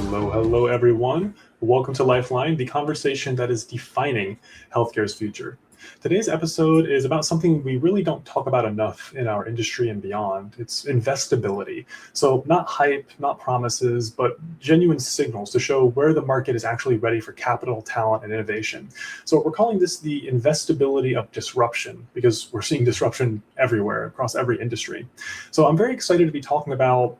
Hello, everyone. Welcome to Lifeline, the conversation that is defining healthcare's future. Today's episode is about something we really don't talk about enough in our industry and beyond. It's investability. So not hype, not promises, but genuine signals to show where the market is actually ready for capital, talent, and innovation. So we're calling this the investability of disruption because we're seeing disruption everywhere across every industry. So I'm very excited to be talking about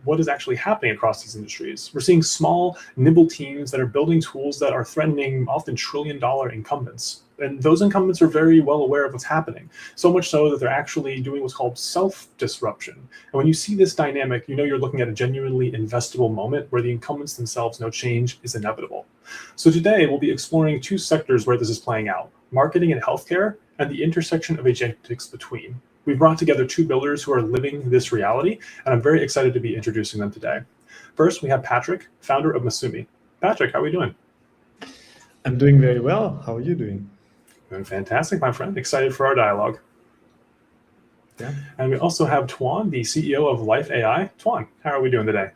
what is actually happening across these industries. We're seeing small, nimble teams that are building tools that are threatening often trillion-dollar incumbents. And those incumbents are very well aware of what's happening, so much so that they're actually doing what's called self-disruption. And when you see this dynamic, you know you're looking at a genuinely investable moment where the incumbents themselves know change is inevitable. So today, we'll be exploring two sectors where this is playing out: marketing and healthcare, and the intersection of agentics between. We've brought together two builders who are living this reality, and I'm very excited to be introducing them today. First, we have Patrick, founder of Masumi. Patrick, how are we doing? I'm doing very well. How are you doing? Doing fantastic, my friend. Excited for our dialogue. Yeah. And we also have Tuan, the CEO of Lifeline AI. Tuan, how are we doing today?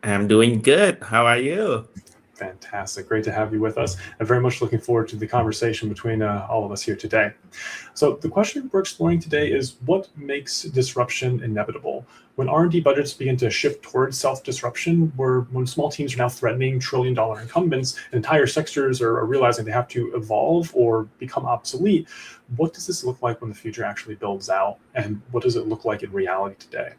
I'm doing good. How are you? Fantastic. Great to have you with us. I'm very much looking forward to the conversation between all of us here today. So the question we're exploring today is, what makes disruption inevitable? When R&D budgets begin to shift towards self-disruption, when small teams are now threatening trillion-dollar incumbents, and entire sectors are realizing they have to evolve or become obsolete, what does this look like when the future actually builds out? And what does it look like in reality today?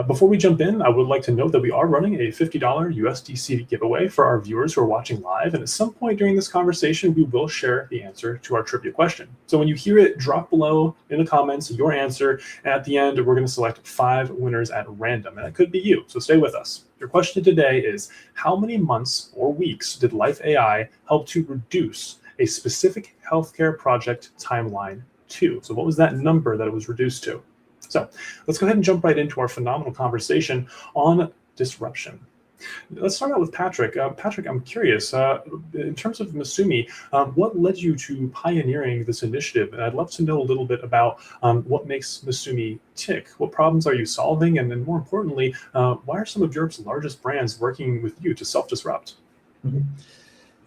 Before we jump in, I would like to note that we are running a $50 USDC giveaway for our viewers who are watching live. And at some point during this conversation, we will share the answer to our trivia question. So when you hear it, drop below in the comments your answer. And at the end, we're going to select 5 winners at random. And that could be you. So stay with us. Your question today is, how many months or weeks did Life AI help to reduce a specific healthcare project timeline to? So what was that number that it was reduced to? So let's go ahead and jump right into our phenomenal conversation on disruption. Let's start out with Patrick. Patrick, I'm curious, in terms of Masumi, what led you to pioneering this initiative? And I'd love to know a little bit about what makes Masumi tick. What problems are you solving? And then more importantly, why are some of Europe's largest brands working with you to self-disrupt? Mm-hmm.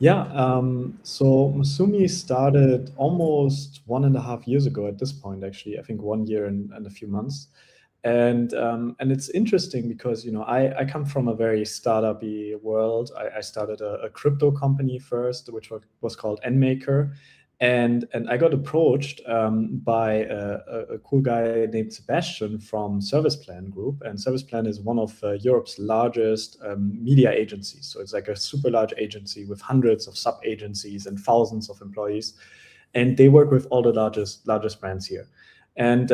Yeah, so Masumi started almost 1.5 years ago at this point, actually, I think 1 year and a few months. And it's interesting because, you know, I come from a very startup-y world. I started a crypto company first, which was called NMaker. And I got approached by a cool guy named Sebastian from Service Plan Group. And Service Plan is one of Europe's largest media agencies. So it's like a super large agency with hundreds of sub-agencies and thousands of employees. And they work with all the largest brands here. And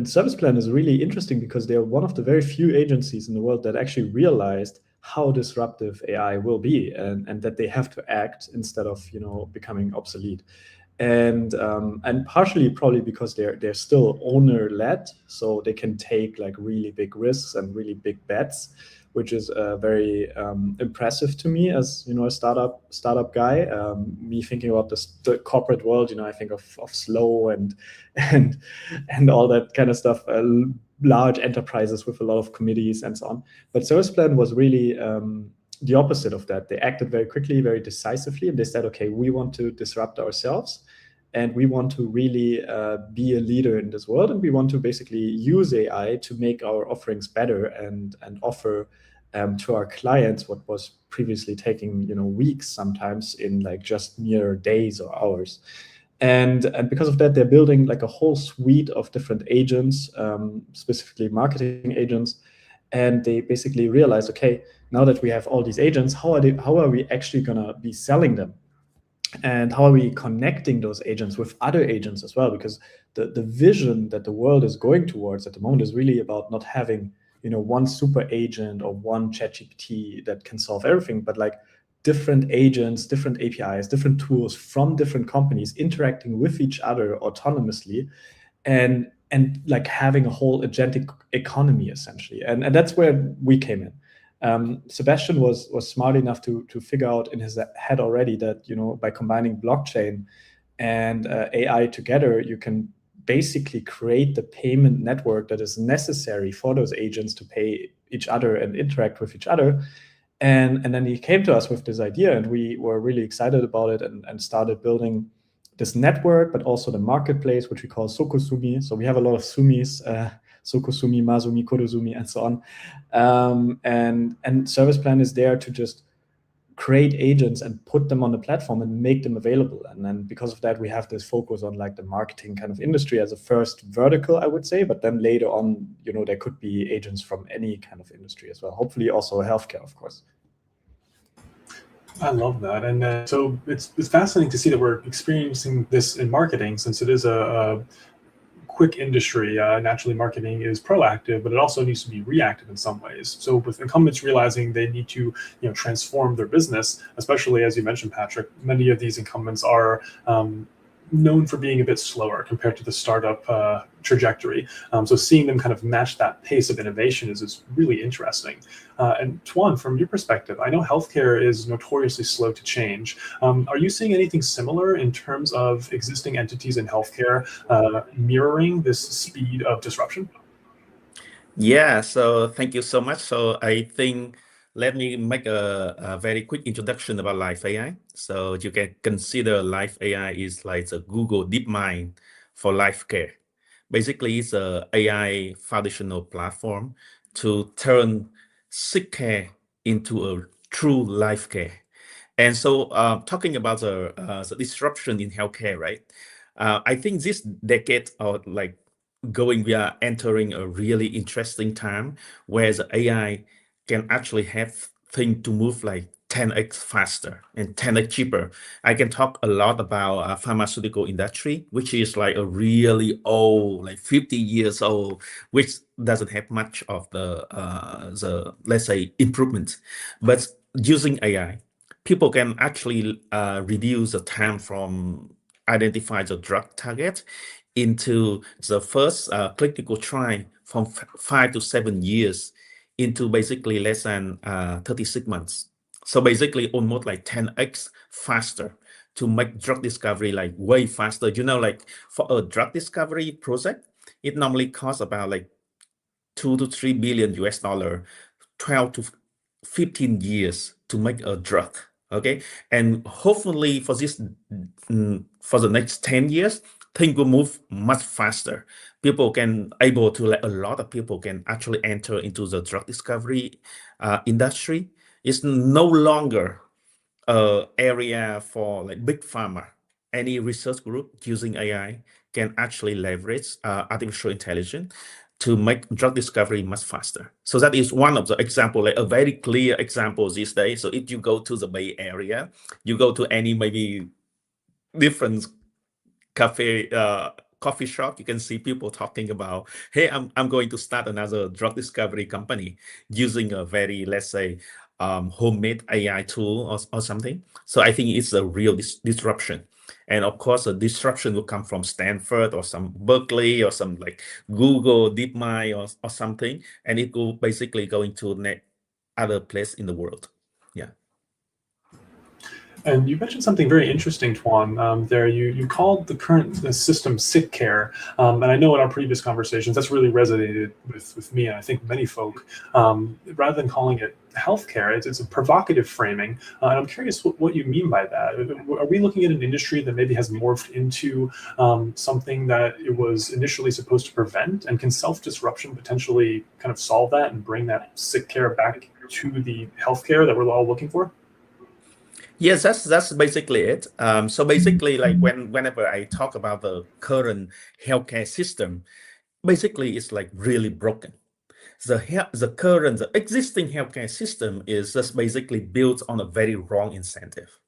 Service Plan is really interesting because they're one of the very few agencies in the world that actually realized how disruptive AI will be, and that they have to act instead of, you know, becoming obsolete. And partially probably because they're still owner-led, so they can take like really big risks and really big bets, which is very impressive to me as, you know, a startup guy. Me thinking about the corporate world, you know, I think of slow and all that kind of stuff. Large enterprises with a lot of committees and so on. But Service Plan was really the opposite of that. They acted very quickly, very decisively, and they said, okay, we want to disrupt ourselves, and we want to really be a leader in this world, and we want to basically use AI to make our offerings better and offer to our clients what was previously taking, you know, weeks sometimes in like just mere days or hours. And because of that, they're building like a whole suite of different agents, specifically marketing agents. And they basically realized, okay, now that we have all these agents, how are we actually gonna be selling them? And how are we connecting those agents with other agents as well? Because the vision that the world is going towards at the moment is really about not having, you know, one super agent or one ChatGPT that can solve everything, but like different agents, different APIs, different tools from different companies interacting with each other autonomously, and like having a whole agentic economy essentially. And that's where we came in. Sebastian was smart enough to figure out in his head already that, you know, by combining blockchain and AI together, you can basically create the payment network that is necessary for those agents to pay each other and interact with each other. And then he came to us with this idea, and we were really excited about it, and started building this network, but also the marketplace, which we call Sokosumi. So we have a lot of sumis, Sokosumi, Masumi, Kodozumi, and so on. And Service Plan is there to just create agents and put them on the platform and make them available. And then because of that, we have this focus on like the marketing kind of industry as a first vertical, I would say. But then later on, there could be agents from any kind of industry as well. Hopefully also healthcare, of course. I love that. And so it's fascinating to see that we're experiencing this in marketing, since it is a quick industry. Naturally, marketing is proactive, but it also needs to be reactive in some ways. So with incumbents realizing they need to transform their business, especially as you mentioned, Patrick, many of these incumbents are known for being a bit slower compared to the startup trajectory. So seeing them kind of match that pace of innovation is really interesting. And Tuan, from your perspective, I know healthcare is notoriously slow to change. Are you seeing anything similar in terms of existing entities in healthcare mirroring this speed of disruption? Yeah, so thank you so much. So I think let me make a very quick introduction about Life AI. So you can consider Life AI is like a Google DeepMind for life care. Basically, it's a AI foundational platform to turn sick care into a true life care. And so talking about the disruption in healthcare, right? I think this decade or like we are entering a really interesting time where the AI can actually have things to move like 10x faster and 10x cheaper. I can talk a lot about pharmaceutical industry, which is like a really old, like 50 years old, which doesn't have much of the let's say improvement. But using AI, people can actually reduce the time from identify the drug target into the first clinical trial from 5 to 7 years into basically less than 36 months. So basically almost like 10x faster to make drug discovery like way faster. Like for a drug discovery project, it normally costs about like 2 to 3 billion US dollar, 12 to 15 years to make a drug. Okay, and hopefully for for the next 10 years, things will move much faster. People can able to like a lot of people can actually enter into the drug discovery industry. It's no longer area for like big pharma. Any research group using AI can actually leverage artificial intelligence to make drug discovery much faster. So that is one of the example, like a very clear example these days. So if you go to the Bay Area, you go to any maybe different coffee shop, you can see people talking about, hey, I'm going to start another drug discovery company using a very, let's say, homemade AI tool or something. So I think it's a real disruption. And of course, the disruption will come from Stanford or some Berkeley or some like Google, DeepMind or something. And it will basically go into other place in the world. Yeah. And you mentioned something very interesting, Tuan. There, you called the current system sick care, and I know in our previous conversations that's really resonated with me, and I think many folk. Rather than calling it healthcare, it's a provocative framing, and I'm curious what you mean by that. Are we looking at an industry that maybe has morphed into something that it was initially supposed to prevent, and can self-disruption potentially kind of solve that and bring that sick care back to the healthcare that we're all looking for? Yes, that's basically it. So basically, like whenever I talk about the current healthcare system, basically it's like really broken. The existing healthcare system is just basically built on a very wrong incentive.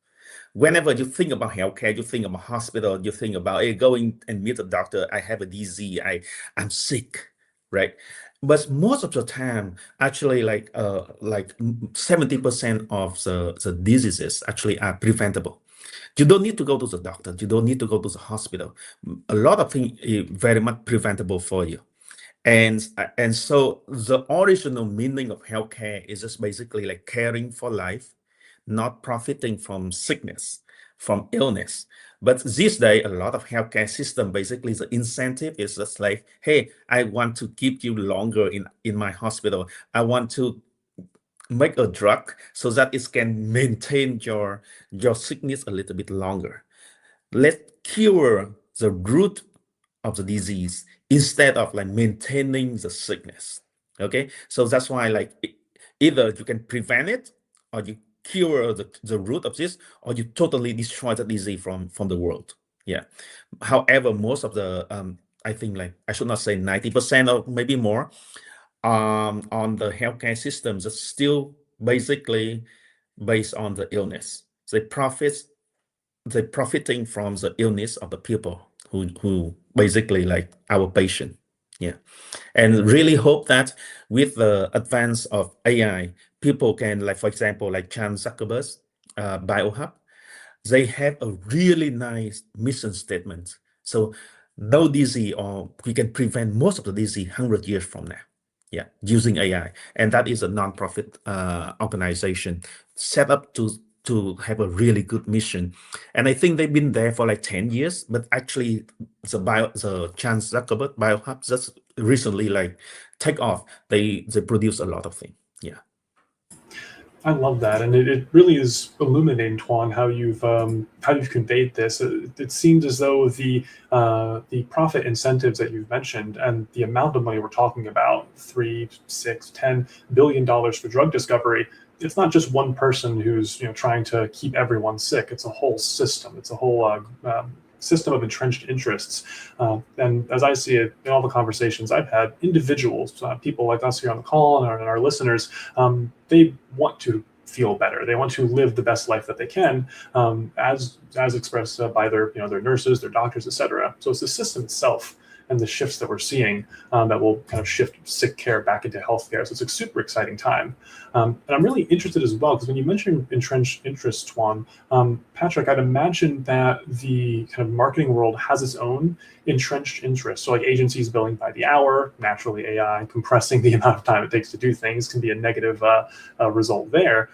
Whenever you think about healthcare, you think about hospital, you think about hey, going and meet a doctor. I have a disease. I'm sick, right? But most of the time, actually, like 70% of the diseases actually are preventable. You don't need to go to the doctor. You don't need to go to the hospital. A lot of things are very much preventable for you. And so the original meaning of healthcare is just basically like caring for life, not profiting from sickness, from illness. But these days, a lot of healthcare system basically the incentive is just like, hey, I want to keep you longer in my hospital. I want to make a drug so that it can maintain your sickness a little bit longer. Let's cure the root of the disease instead of like maintaining the sickness. Okay, so that's why like either you can prevent it or you cure the root of this, or you totally destroy the disease from the world. Yeah. However, most of the I think like I should not say 90% or maybe more on the healthcare systems is still basically based on the illness. They profiting from the illness of the people who basically like our patient. Yeah. And really hope that with the advance of AI, people can, like, for example, like Chan Zuckerberg's BioHub, they have a really nice mission statement. So no disease, or we can prevent most of the disease 100 years from now. Yeah, using AI. And that is a nonprofit organization set up to have a really good mission. And I think they've been there for like 10 years, but actually the Chan Zuckerberg BioHub just recently like take off. They produce a lot of things. Yeah. I love that, and it really is illuminating, Tuan, how you've conveyed this. It seems as though the profit incentives that you've mentioned and the amount of money we're talking about, 3, 6, $10 billion for drug discovery. It's not just one person who's trying to keep everyone sick. It's a whole system. It's a whole system of entrenched interests. And as I see it in all the conversations I've had, individuals, people like us here on the call and our listeners, they want to feel better. They want to live the best life that they can, as expressed by their their nurses, their doctors, etc. So it's the system itself and the shifts that we're seeing that will kind of shift sick care back into healthcare. So it's a super exciting time. And I'm really interested as well, because when you mentioned entrenched interests, Tuan, Patrick, I'd imagine that the kind of marketing world has its own entrenched interests. So like agencies billing by the hour, naturally AI compressing the amount of time it takes to do things can be a negative result there.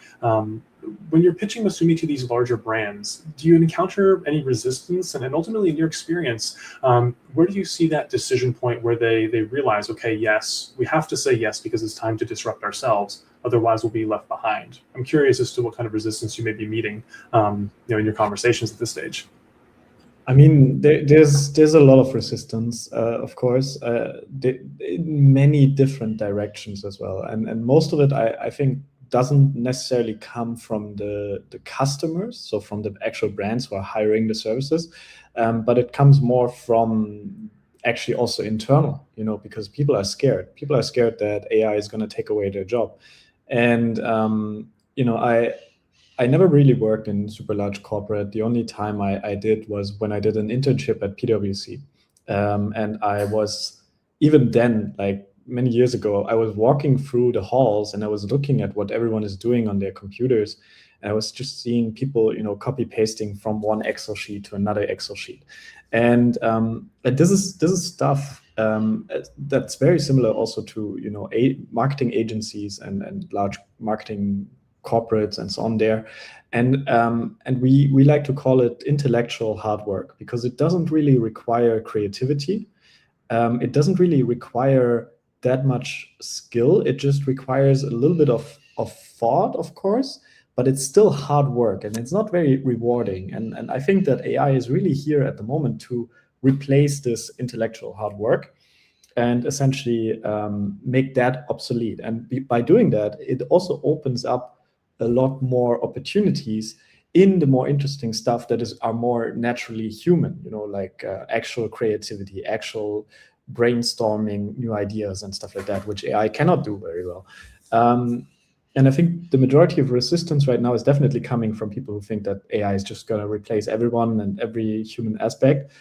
When you're pitching Masumi to these larger brands, do you encounter any resistance? And ultimately, in your experience, where do you see that decision point where they realize, okay, yes, we have to say yes because it's time to disrupt ourselves, otherwise we'll be left behind? I'm curious as to what kind of resistance you may be meeting, in your conversations at this stage. I mean, there's a lot of resistance, of course, in many different directions as well, and most of it, I think, doesn't necessarily come from the customers, so from the actual brands who are hiring the services, but it comes more from actually also internal, because people are scared. People are scared that AI is going to take away their job. And, I never really worked in super large corporate. The only time I did was when I did an internship at PwC. And I was, even then, like many years ago, I was walking through the halls and I was looking at what everyone is doing on their computers. And I was just seeing people, copy pasting from one Excel sheet to another Excel sheet. And this is stuff that's very similar also to, marketing agencies and large marketing corporates and so on there. And we like to call it intellectual hard work, because it doesn't really require creativity. It doesn't really require that much skill. It just requires a little bit of thought, of course, but it's still hard work and it's not very rewarding. And I think that AI is really here at the moment to replace this intellectual hard work and essentially make that obsolete. And by doing that, it also opens up a lot more opportunities in the more interesting stuff that are more naturally human, like actual creativity, actual brainstorming new ideas and stuff like that, which AI cannot do very well. And I think the majority of resistance right now is definitely coming from people who think that AI is just going to replace everyone and every human aspect.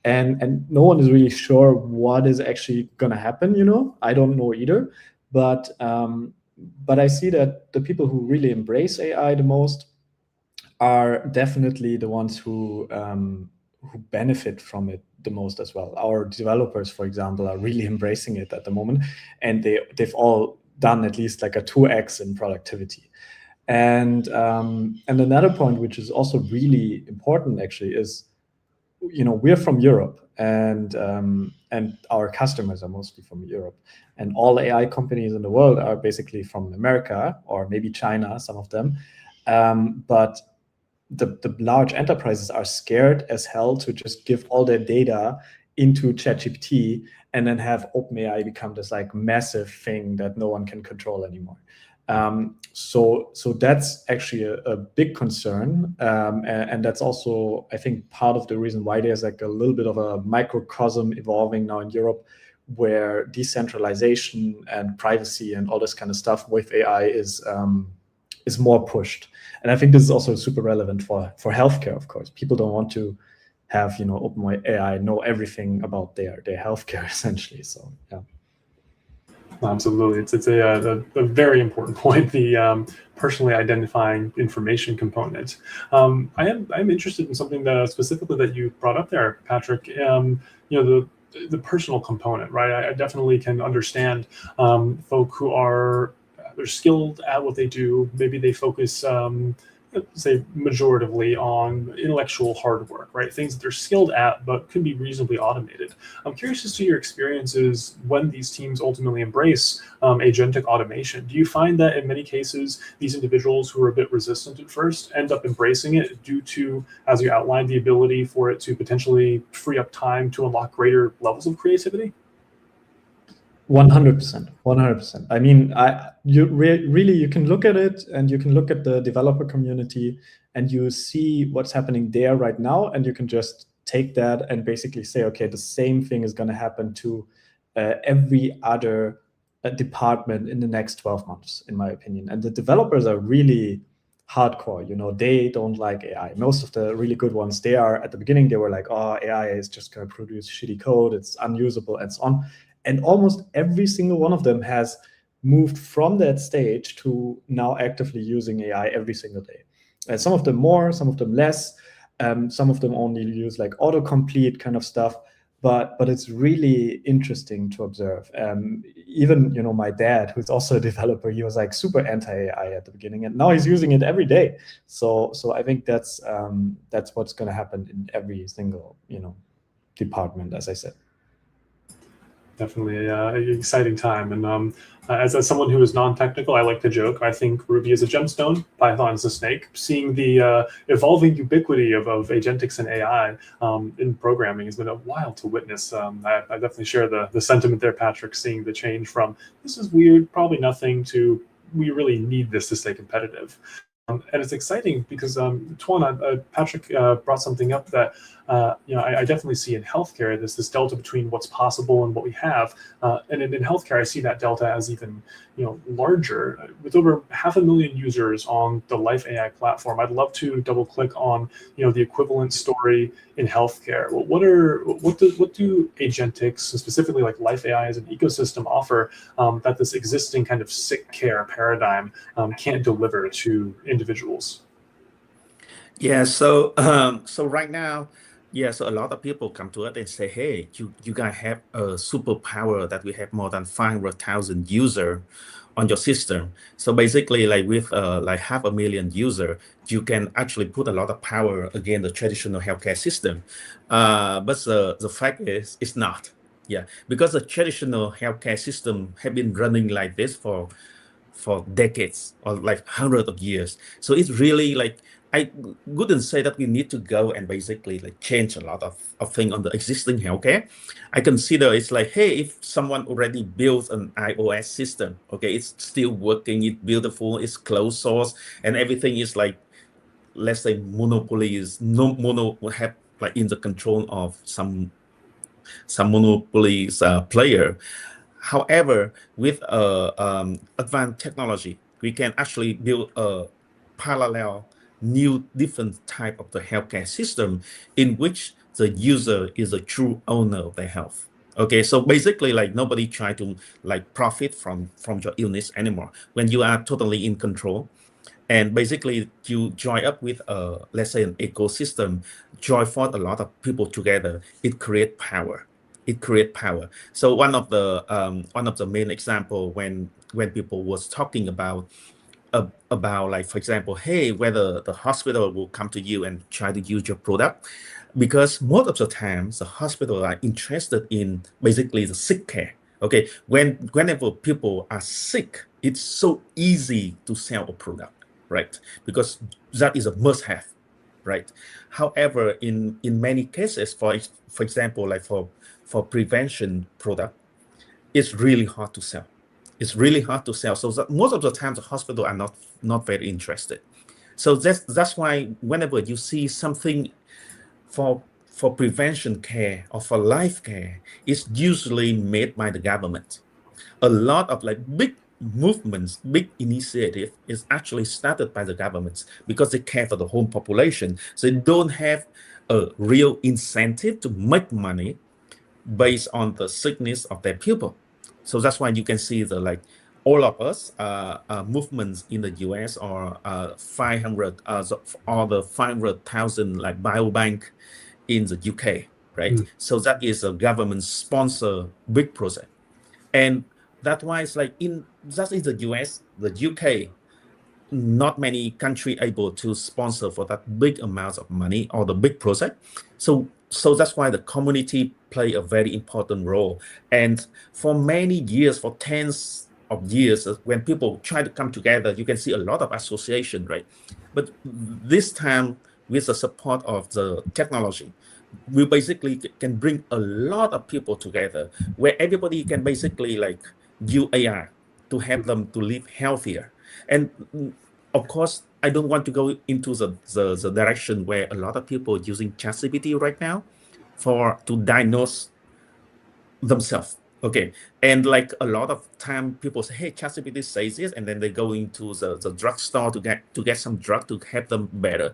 And no one is really sure what is actually going to happen. I don't know either. But I see that the people who really embrace AI the most are definitely the ones who benefit from it the most as well. Our developers, for example, are really embracing it at the moment, and they've all done at least like a 2x in productivity. And another point, which is also really important, actually, is we're from Europe, and and our customers are mostly from Europe. And all AI companies in the world are basically from America or maybe China, some of them. But the large enterprises are scared as hell to just give all their data into ChatGPT and then have OpenAI become this like massive thing that no one can control anymore. So that's actually a big concern, and that's also, I think, part of the reason why there's like a little bit of a microcosm evolving now in Europe, where decentralization and privacy and all this kind of stuff with AI is more pushed. And I think this is also super relevant for healthcare. Of course, people don't want to have OpenAI know everything about their healthcare essentially. So yeah. Absolutely, it's a very important point. The personally identifying information component. I'm interested in something that specifically that you brought up there, Patrick. The personal component, right? I definitely can understand folk who are they're skilled at what they do. Maybe they focus, say, majoritively on intellectual hard work, right? Things that they're skilled at, but can be reasonably automated. I'm curious as to your experiences when these teams ultimately embrace agentic automation. Do you find that in many cases, these individuals who are a bit resistant at first end up embracing it due to, as you outlined, the ability for it to potentially free up time to unlock greater levels of creativity? 100%, 100%. I mean, you can look at it and you can look at the developer community and you see what's happening there right now, and you can just take that and basically say, okay, the same thing is going to happen to every other department in the next 12 months, in my opinion. And the developers are really hardcore. They don't like AI. Most of the really good ones, at the beginning, they were like, oh, AI is just going to produce shitty code, it's unusable, and so on. And almost every single one of them has moved from that stage to now actively using AI every single day. And some of them more, some of them less. Some of them only use like autocomplete kind of stuff. But it's really interesting to observe. Even my dad, who's also a developer, he was like super anti-AI at the beginning, and now he's using it every day. So I think that's what's going to happen in every single department, as I said. Definitely an exciting time. And as someone who is non-technical, I like to joke, I think Ruby is a gemstone, Python is a snake. Seeing the evolving ubiquity of agentics and AI in programming has been a while to witness. I definitely share the sentiment there, Patrick, seeing the change from this is weird, probably nothing, to we really need this to stay competitive. And it's exciting because Tuan, Patrick brought something up that I definitely see in healthcare. There's this delta between what's possible and what we have, and in healthcare, I see that delta as even larger. With over 500,000 users on the Life AI platform, I'd love to double click on the equivalent story in healthcare. What do agentics, specifically like Life AI as an ecosystem, offer that this existing kind of sick care paradigm can't deliver to individuals? Yeah, so right now, so a lot of people come to us and say, hey, you guys have a superpower that we have more than 500,000 users on your system. So basically, like with like 500,000 users, you can actually put a lot of power against the traditional healthcare system. But the fact is, it's not. Yeah, because the traditional healthcare system have been running like this for decades or like hundreds of years. So it's really like, I wouldn't say that we need to go and basically like change a lot of things on the existing healthcare. I consider it's like, hey, if someone already built an iOS system, okay, it's still working, it's beautiful, it's closed source, and everything is like, let's say monopoly is have like in the control of some monopolies player. However, with advanced technology, we can actually build a parallel new different type of the healthcare system in which the user is a true owner of their health. Okay, so basically like nobody try to like profit from your illness anymore when you are totally in control. And basically you join up with let's say an ecosystem, join forth a lot of people together, it creates power. It creates power. So one of the main example when people was talking about about, like, for example, hey, whether the hospital will come to you and try to use your product, because most of the times the hospital are interested in basically the sick care. Okay, whenever people are sick, it's so easy to sell a product, right? Because that is a must-have, right? However, in many cases, for example, like for prevention product, it's really hard to sell. It's really hard to sell. So that most of the time, the hospital are not very interested. So that's why whenever you see something for prevention care or for life care, it's usually made by the government. A lot of like big movements, big initiative is actually started by the governments because they care for the whole population. So they don't have a real incentive to make money based on the sickness of their people. So that's why you can see the like all of us movements in the US or 500 or the 500,000 like biobank in the UK, right? So that is a government sponsor big project, and that's why it's like that is the US, the UK, not many country able to sponsor for that big amounts of money or the big project. So that's why the community play a very important role. And for many years, for tens of years, when people try to come together, you can see a lot of association, right? But this time, with the support of the technology, we basically can bring a lot of people together where everybody can basically like use AI to help them to live healthier. And of course, I don't want to go into the direction where a lot of people are using ChatGPT right now to diagnose themselves. Okay. And like a lot of time people say, hey, ChatGPT says this, and then they go into the drugstore to get some drug to help them better.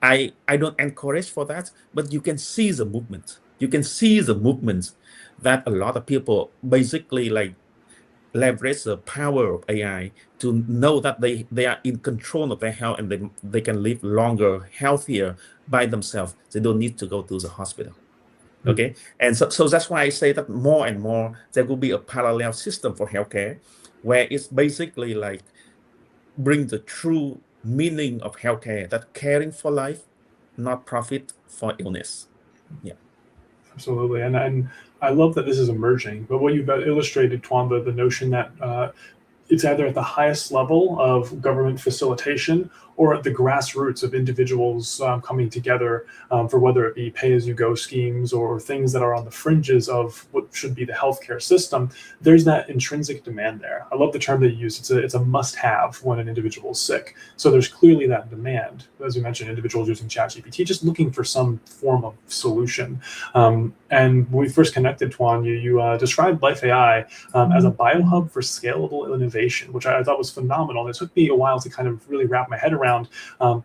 I don't encourage for that, but you can see the movement. You can see the movement that a lot of people basically like leverage the power of AI to know that they are in control of their health and they can live longer, healthier by themselves. They don't need to go to the hospital. Okay. And so that's why I say that more and more there will be a parallel system for healthcare where it's basically like bring the true meaning of healthcare, that caring for life, not profit for illness. Yeah. Absolutely, and I love that this is emerging. But what you've illustrated, Tuan, the notion that it's either at the highest level of government facilitation or at the grassroots of individuals coming together for whether it be pay-as-you-go schemes or things that are on the fringes of what should be the healthcare system. There's that intrinsic demand there. I love the term that you use. It's a must-have when an individual is sick. So there's clearly that demand. As you mentioned, individuals using ChatGPT, just looking for some form of solution. And when we first connected, Tuan, you described Life AI as a biohub for scalable innovation, which I thought was phenomenal. And it took me a while to kind of really wrap my head around, a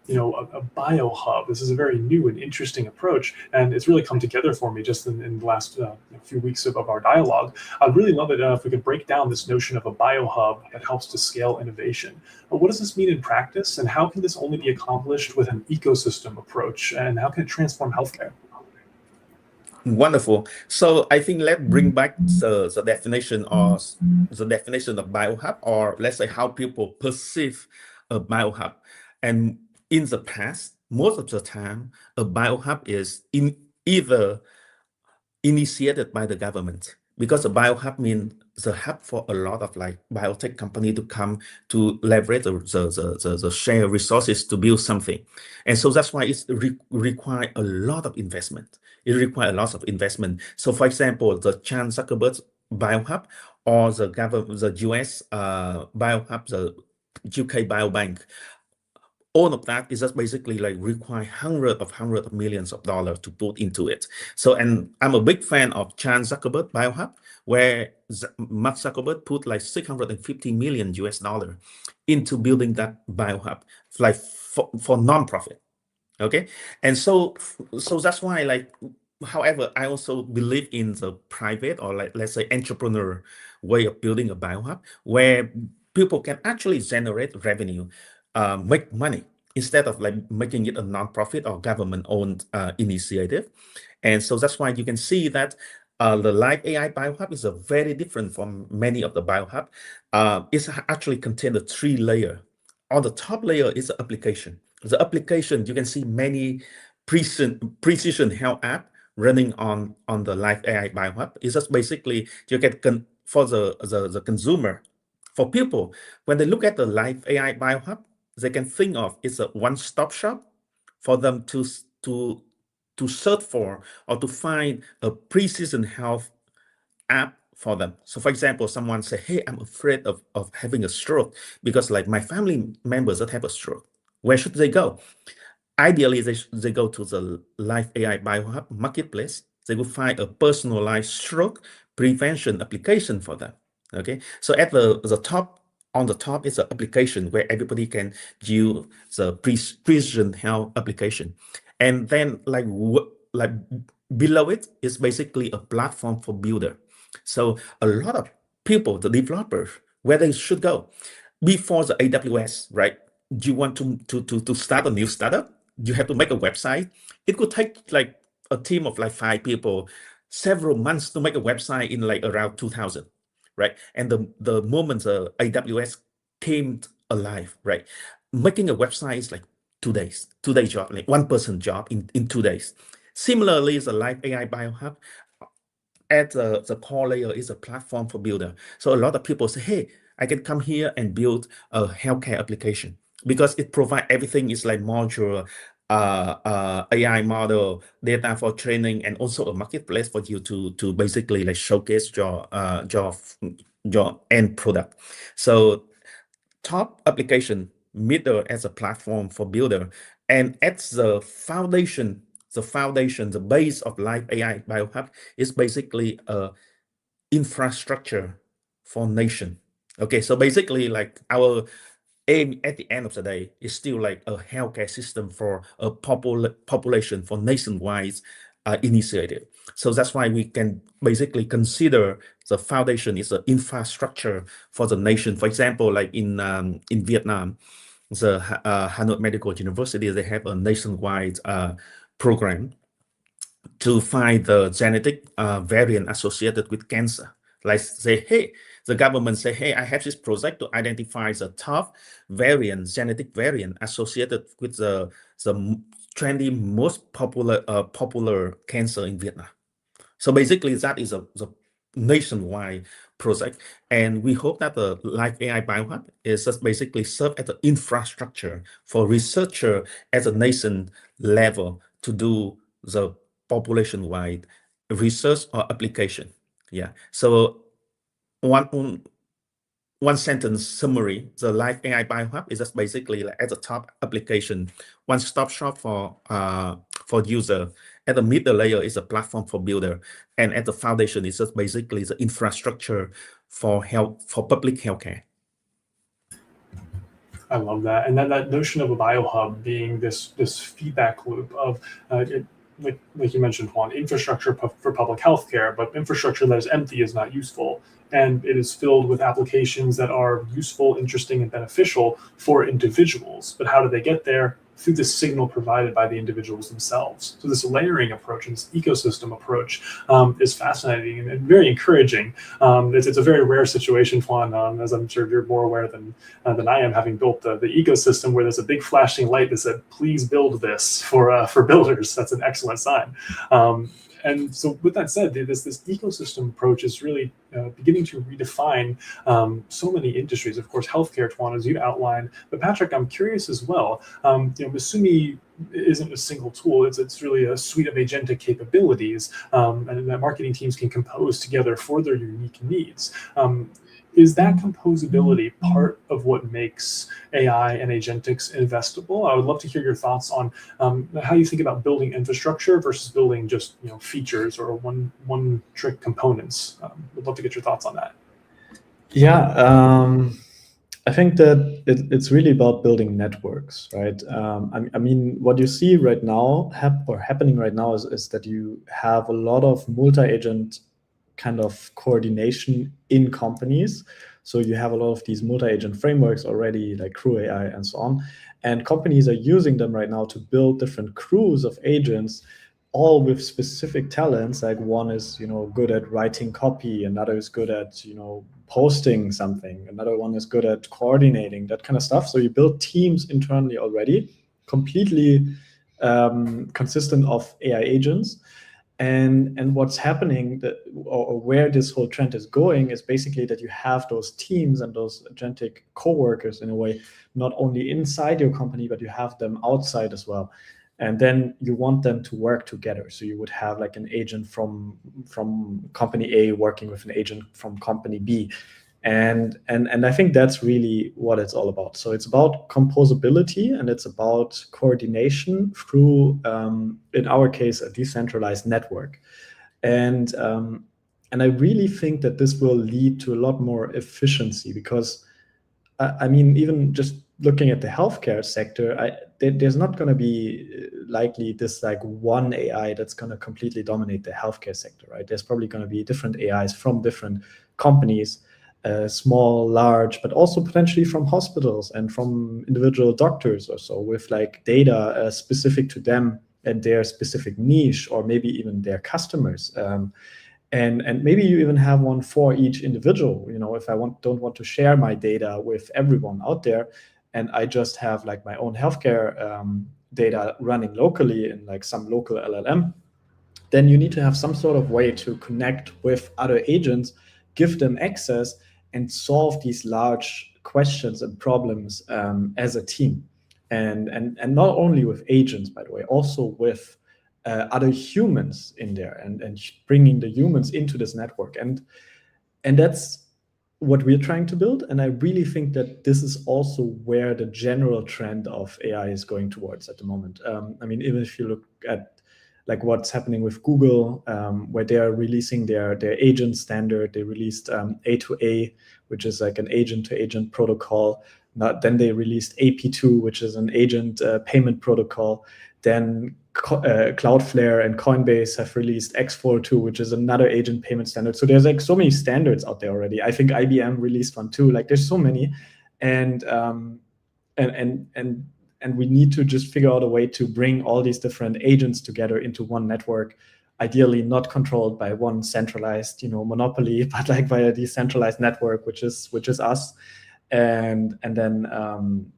biohub. This is a very new and interesting approach, and it's really come together for me just in the last few weeks of our dialogue. I'd really love it if we could break down this notion of a biohub that helps to scale innovation. What does this mean in practice, and how can this only be accomplished with an ecosystem approach, and how can it transform healthcare? Wonderful. So I think let's bring back the definition or the definition of biohub, or let's say how people perceive a biohub. And in the past, most of the time, a biohub is either initiated by the government, because a biohub means the hub for a lot of like biotech company to come to leverage the share resources to build something. And so that's why it's require a lot of investment. It requires a lot of investment. So for example, the Chan Zuckerberg biohub or the US biohub, the UK biobank, all of that is just basically like require hundreds of millions of dollars to put into it. So, and I'm a big fan of Chan Zuckerberg biohub, where Mark Zuckerberg put like 650 million US dollar into building that biohub, like for non-profit. Okay. And so that's why, like, however, I also believe in the private or like, let's say, entrepreneur way of building a biohub where people can actually generate revenue, make money instead of like making it a non-profit or government-owned initiative. And so that's why you can see that the Life AI biohub is a very different from many of the biohub. It's actually contain a 3-layer on the top layer is the application. The application, you can see many precision health app running on the Life AI BioHub. It's just basically you get for the consumer, for people, when they look at the Life AI BioHub, they can think of it's a one-stop shop for them to search for or to find a precision health app for them. So for example, someone say, hey, I'm afraid of having a stroke because like my family members that have a stroke. Where should they go? Ideally, they go to the Life AI BioHub marketplace. They will find a personalized stroke prevention application for them. Okay, so at the top, on the top is an application where everybody can use the precision health application, and then like below it is basically a platform for builder. So a lot of people, the developers, where they should go before the AWS, right? You want to start a new startup, you have to make a website. It could take like a team of like 5 people several months to make a website in like around 2000, right? And the moment the AWS came alive, right, making a website is like 2 days, 2 day job, like one person job in 2 days. Similarly, the Life AI BioHub at the core layer is a platform for builder. So a lot of people say, hey, I can come here and build a healthcare application because it provides everything. Is like modular, AI model, data for training, and also a marketplace for you to basically like showcase your end product. So top application, middle as a platform for builder, and at the foundation, the base of Life AI BioHub is basically a infrastructure for nation. Okay, so basically like our aim at the end of the day is still like a healthcare system for a population for nationwide initiative. So that's why we can basically consider the foundation is an infrastructure for the nation. For example, like in Vietnam, the Hanoi Medical University, they have a nationwide program to find the genetic variant associated with cancer. Like say, hey, the government say, hey, I have this project to identify the top variant, genetic variant associated with the trendy most popular cancer in Vietnam. So basically that is the nationwide project. And we hope that the Life AI BioHub is just basically serve as an infrastructure for researcher at the nation level to do the population-wide research or application. Yeah. So one sentence summary, the Life AI BioHub is just basically like at the top application, one-stop shop for user. At the middle layer is a platform for builder, and at the foundation is just basically the infrastructure for public healthcare. I love that, and that notion of a biohub being this feedback loop of like you mentioned, Tuan, infrastructure for public healthcare, but infrastructure that is empty is not useful. And it is filled with applications that are useful, interesting, and beneficial for individuals. But how do they get there? Through the signal provided by the individuals themselves. So this layering approach and this ecosystem approach is fascinating and very encouraging. It's a very rare situation, Tuan, as I'm sure you're more aware than I am, having built the ecosystem where there's a big flashing light that said, please build this for builders. That's an excellent sign. And so with that said, this ecosystem approach is really beginning to redefine so many industries. Of course, healthcare, Tuan, as you outlined. But Patrick, I'm curious as well. Masumi isn't a single tool. It's really a suite of agentic capabilities, and that marketing teams can compose together for their unique needs. Is that composability part of what makes AI and agentics investable? I would love to hear your thoughts on how you think about building infrastructure versus building just features or one-trick components. Would love to get your thoughts on that. Yeah, I think that it's really about building networks, right? I mean, what you see right now happening right now is that you have a lot of multi-agent kind of coordination in companies. So you have a lot of these multi-agent frameworks already, like Crew AI and so on. And companies are using them right now to build different crews of agents all with specific talents. Like one is, good at writing copy, another is good at, posting something, another one is good at coordinating, that kind of stuff. So you build teams internally already, completely consistent of AI agents. And what's happening, or where this whole trend is going, is basically that you have those teams and those agentic co-workers in a way, not only inside your company, but you have them outside as well. And then you want them to work together. So you would have like an agent from company A working with an agent from company B. And I think that's really what it's all about. So it's about composability, and it's about coordination through, in our case, a decentralized network. And I really think that this will lead to a lot more efficiency, because I mean, even just looking at the healthcare sector, there's not going to be likely this like one AI that's going to completely dominate the healthcare sector, right? There's probably going to be different AIs from different companies, small, large, but also potentially from hospitals and from individual doctors or so, with like data specific to them and their specific niche, or maybe even their customers. And maybe you even have one for each individual. If I don't want to share my data with everyone out there, and I just have like my own healthcare data running locally in like some local LLM, then you need to have some sort of way to connect with other agents, give them access, and solve these large questions and problems as a team. And not only with agents, by the way, also with other humans in there, and bringing the humans into this network. And that's what we're trying to build. And I really think that this is also where the general trend of AI is going towards at the moment. I mean, even if you look at like what's happening with Google, where they are releasing their agent standard. They released A2A, which is like an agent-to-agent protocol. Then they released AP2, which is an agent payment protocol. Then Cloudflare and Coinbase have released X42, which is another agent payment standard. So there's like so many standards out there already. I think IBM released one too. Like there's so many, and we need to just figure out a way to bring all these different agents together into one network, ideally not controlled by one centralized, monopoly, but like by a decentralized network, which is us, and then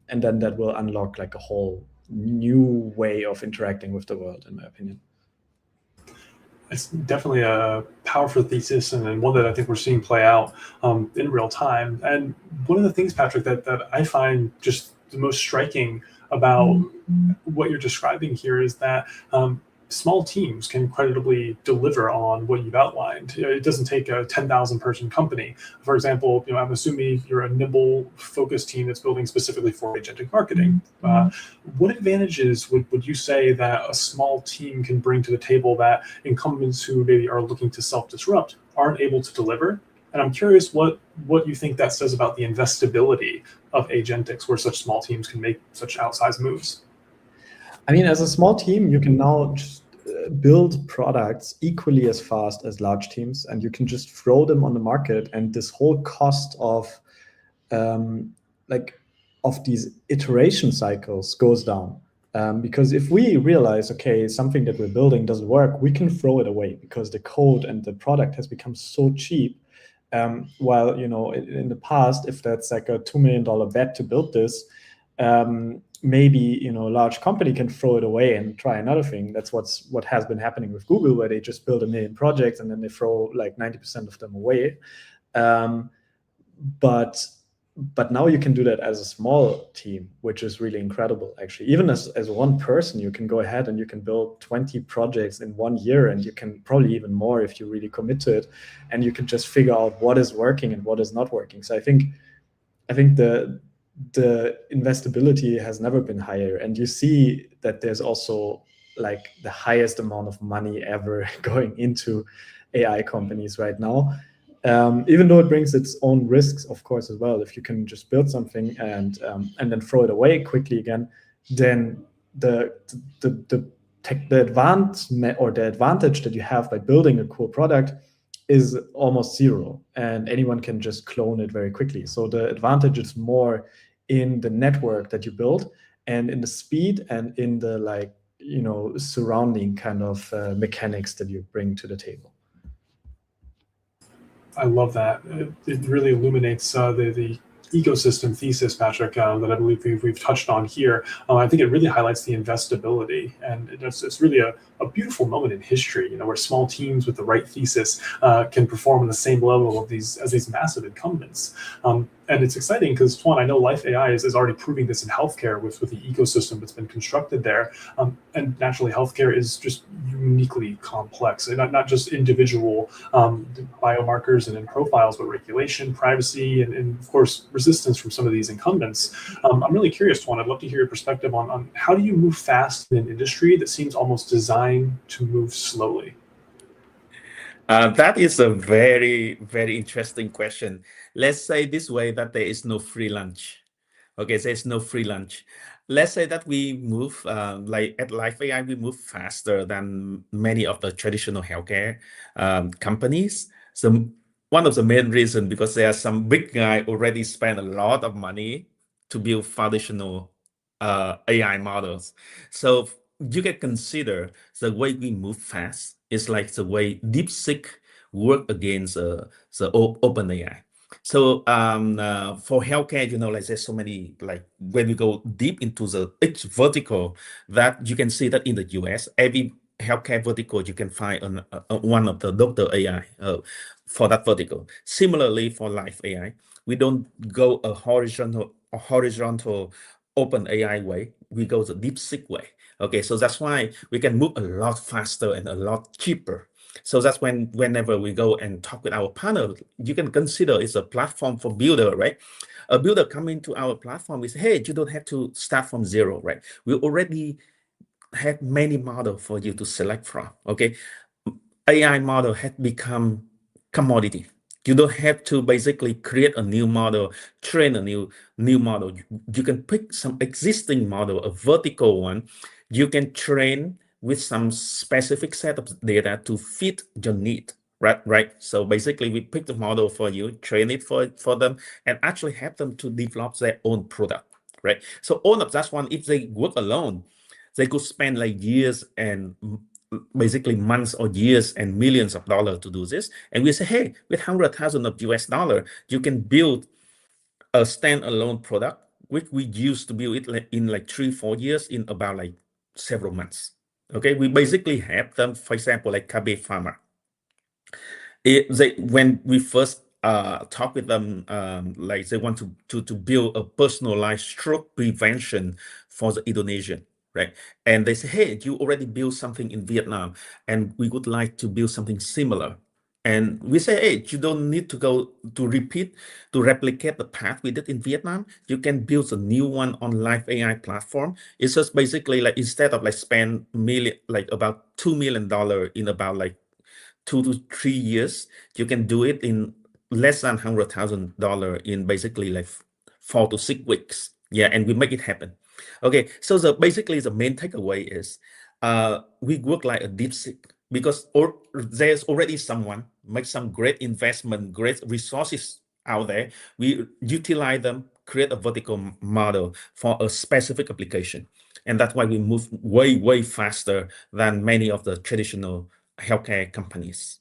that will unlock like a whole new way of interacting with the world, in my opinion. It's definitely a powerful thesis, and one that I think we're seeing play out in real time. And one of the things, Patrick, that I find just the most striking about what you're describing here is that small teams can creditably deliver on what you've outlined. It doesn't take a 10,000 person company. For example, I'm assuming you're a nimble, focused team that's building specifically for agentic marketing. What advantages would you say that a small team can bring to the table that incumbents who maybe are looking to self-disrupt aren't able to deliver? And I'm curious what you think that says about the investability of agentics, where such small teams can make such outsized moves. I mean, as a small team, you can now just build products equally as fast as large teams, and you can just throw them on the market, and this whole cost of these iteration cycles goes down. Because if we realize, okay, something that we're building doesn't work, we can throw it away because the code and the product has become so cheap. While, in the past, if that's like a $2 million bet to build this, maybe, a large company can throw it away and try another thing. That's what has been happening with Google, where they just build 1 million projects and then they throw like 90% of them away. But now you can do that as a small team, which is really incredible, actually. Even as one person, you can go ahead and you can build 20 projects in 1 year, and you can probably even more if you really commit to it, and you can just figure out what is working and what is not working. So I think the investability has never been higher, and you see that there's also like the highest amount of money ever going into AI companies right now. Even though it brings its own risks, of course, as well. If you can just build something and then throw it away quickly again, then the advantage that you have by building a cool product is almost zero, and anyone can just clone it very quickly. So the advantage is more in the network that you build, and in the speed, and in the surrounding kind of mechanics that you bring to the table. I love that. It really illuminates the ecosystem thesis, Patrick, that I believe we've touched on here. I think it really highlights the investability, and it's really a beautiful moment in history, where small teams with the right thesis can perform on the same level of as these massive incumbents. And it's exciting because, Tuan, I know Life AI is already proving this in healthcare with the ecosystem that's been constructed there. And naturally, healthcare is just uniquely complex, and not just individual biomarkers and profiles, but regulation, privacy, and of course, resistance from some of these incumbents. I'm really curious, Tuan. I'd love to hear your perspective on how do you move fast in an industry that seems almost designed to move slowly? That is a very, very interesting question. Let's say this way that there is no free lunch. Okay, there's no free lunch. Let's say that we move, like at Life AI, we move faster than many of the traditional healthcare companies. So one of the main reasons, because there are some big guy already spent a lot of money to build foundational AI models. So you can consider the way we move fast is like the way DeepSeek work against the OpenAI. So for healthcare, like there's so many, like when we go deep into each vertical, that you can see that in the US, every healthcare vertical, you can find one of the doctor AI for that vertical. Similarly, for Life AI, we don't go a horizontal open AI way, we go the DeepSeek way. Okay, so that's why we can move a lot faster and a lot cheaper. So that's whenever we go and talk with our partner, you can consider it's a platform for builder, right? A builder coming to our platform is, hey, you don't have to start from zero, right? We already have many models for you to select from. Okay, AI model has become commodity. You don't have to basically create a new model, train a new model. You can pick some existing model, a vertical one. You can train with some specific set of data to fit your need, right? So basically, we pick the model for you, train it for them, and actually have them to develop their own product, right? So all of that one, if they work alone, they could spend like years and basically months or years and millions of dollars to do this. And we say, hey, with $100,000 of US, you can build a standalone product, which we used to build it in like 3-4 years in about like several months. Okay, we basically have them, for example, like KB Pharma. When we first talk with them, like they want to build a personalized stroke prevention for the Indonesian, right? And they say, hey, you already built something in Vietnam, and we would like to build something similar. And we say, hey, you don't need to go to replicate the path we did in Vietnam. You can build a new one on Life AI platform. It's just basically like, instead of like spend about $2 million in about like 2 to 3 years, you can do it in less than $100,000 in basically like 4 to 6 weeks. Yeah, and we make it happen. Okay, so basically the main takeaway is we work like a DeepSeek, because there's already someone make some great investment, great resources out there. We utilize them, create a vertical model for a specific application. And that's why we move way, way faster than many of the traditional healthcare companies.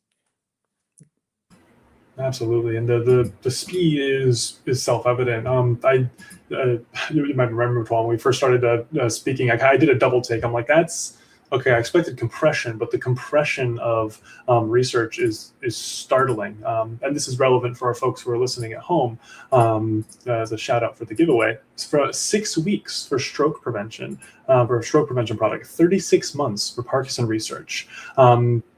Absolutely, and the speed is self-evident. You might remember, Tuan, when we first started speaking, I did a double take. I'm like, that's okay. I expected compression, but the compression of research is startling, and this is relevant for our folks who are listening at home. As a shout out for the giveaway, it's for 6 weeks for stroke prevention, for a stroke prevention product, 36 months for Parkinson research.